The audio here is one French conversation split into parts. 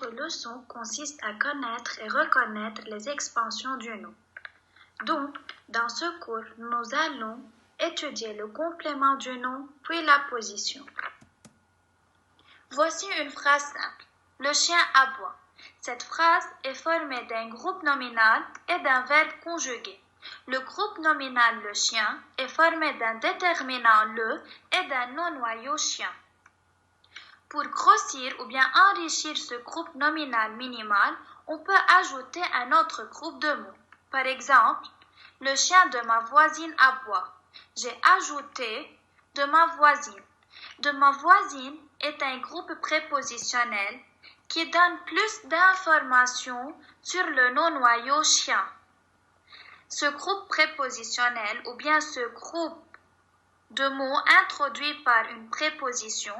Notre leçon consiste à connaître et reconnaître les expansions du nom. Donc, dans ce cours, nous allons étudier le complément du nom, puis la position. Voici une phrase simple. Le chien aboie. Cette phrase est formée d'un groupe nominal et d'un verbe conjugué. Le groupe nominal le chien est formé d'un déterminant le et d'un non-noyau chien. Pour grossir ou bien enrichir ce groupe nominal minimal, on peut ajouter un autre groupe de mots. Par exemple, le chien de ma voisine aboie. J'ai ajouté de ma voisine. De ma voisine est un groupe prépositionnel qui donne plus d'informations sur le non-noyau chien. Ce groupe prépositionnel ou bien ce groupe de mots introduits par une préposition,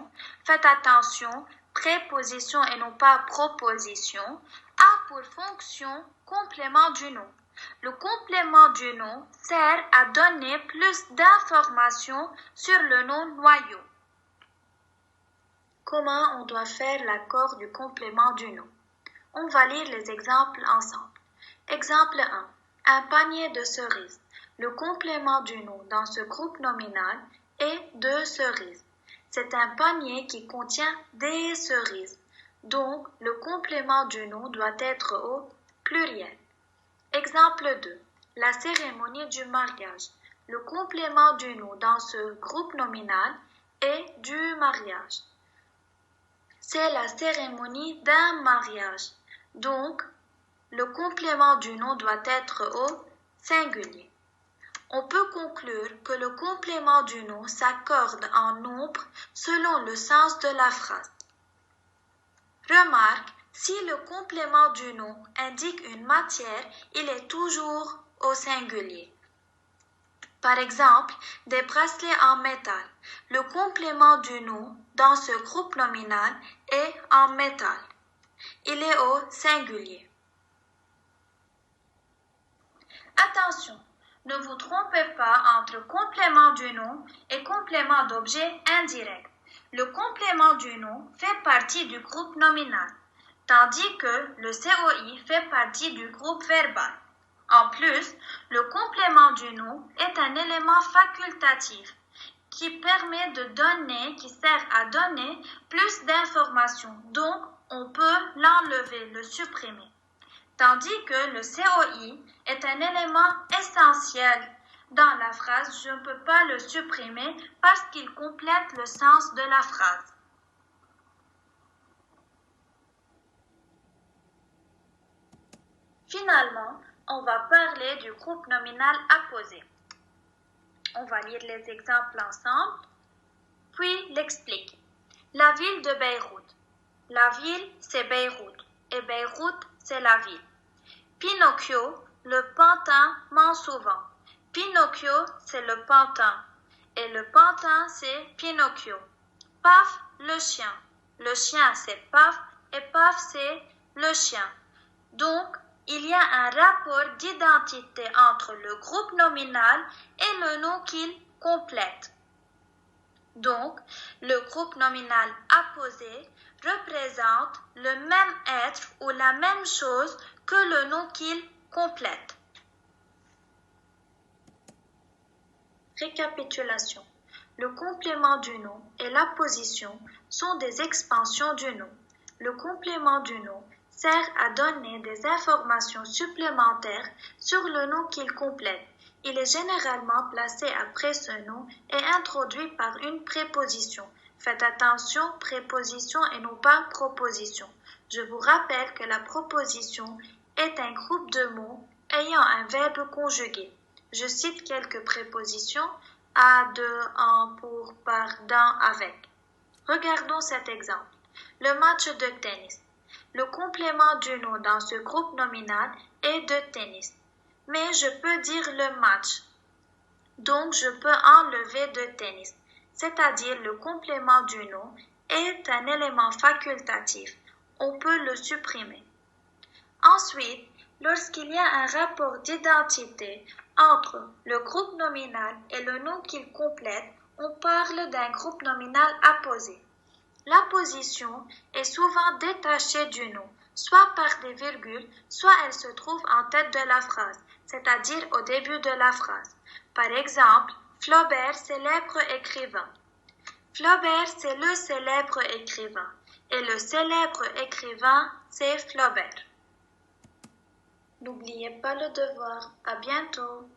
faites attention, préposition et non pas proposition, a pour fonction complément du nom. Le complément du nom sert à donner plus d'informations sur le nom noyau. Comment on doit faire l'accord du complément du nom? On va lire les exemples ensemble. Exemple 1. Un panier de cerises. Le complément du nom dans ce groupe nominal est de cerises. C'est un panier qui contient des cerises. Donc, le complément du nom doit être au pluriel. Exemple 2. La cérémonie du mariage. Le complément du nom dans ce groupe nominal est du mariage. C'est la cérémonie d'un mariage. Donc, le complément du nom doit être au singulier. On peut conclure que le complément du nom s'accorde en nombre selon le sens de la phrase. Remarque, si le complément du nom indique une matière, il est toujours au singulier. Par exemple, des bracelets en métal. Le complément du nom dans ce groupe nominal est en métal. Il est au singulier. Attention, ne vous trompez pas entre complément du nom et complément d'objet indirect. Le complément du nom fait partie du groupe nominal, tandis que le COI fait partie du groupe verbal. En plus, le complément du nom est un élément facultatif qui permet de donner, qui sert à donner plus d'informations. Donc, on peut l'enlever, le supprimer. Tandis que le COI est un élément essentiel dans la phrase, je ne peux pas le supprimer parce qu'il complète le sens de la phrase. Finalement, on va parler du groupe nominal apposé. On va lire les exemples ensemble, puis l'expliquer. La ville de Beyrouth. La ville, c'est Beyrouth, et Beyrouth, c'est la ville. Pinocchio, le pantin ment souvent. Pinocchio, c'est le pantin, et le pantin, c'est Pinocchio. Paf, le chien. Le chien, c'est Paf, et Paf, c'est le chien. Donc, il y a un rapport d'identité entre le groupe nominal et le nom qu'il complète. Donc, le groupe nominal apposé représente le même être ou la même chose que le nom qu'il complète. Récapitulation. Le complément du nom et la position sont des expansions du nom. Le complément du nom sert à donner des informations supplémentaires sur le nom qu'il complète. Il est généralement placé après ce nom et introduit par une préposition. Faites attention, préposition et non pas proposition. Je vous rappelle que la proposition est un groupe de mots ayant un verbe conjugué. Je cite quelques prépositions à, de, en, pour, par, dans, avec. Regardons cet exemple. Le match de tennis. Le complément du nom dans ce groupe nominal est de tennis. Mais je peux dire le match. Donc, je peux enlever de tennis. C'est-à-dire le complément du nom est un élément facultatif. On peut le supprimer. Ensuite, lorsqu'il y a un rapport d'identité entre le groupe nominal et le nom qu'il complète, on parle d'un groupe nominal apposé. L'apposition est souvent détachée du nom, soit par des virgules, soit elle se trouve en tête de la phrase, c'est-à-dire au début de la phrase. Par exemple, Flaubert, célèbre écrivain. Flaubert, c'est le célèbre écrivain. Et le célèbre écrivain, c'est Flaubert. N'oubliez pas le devoir. À bientôt.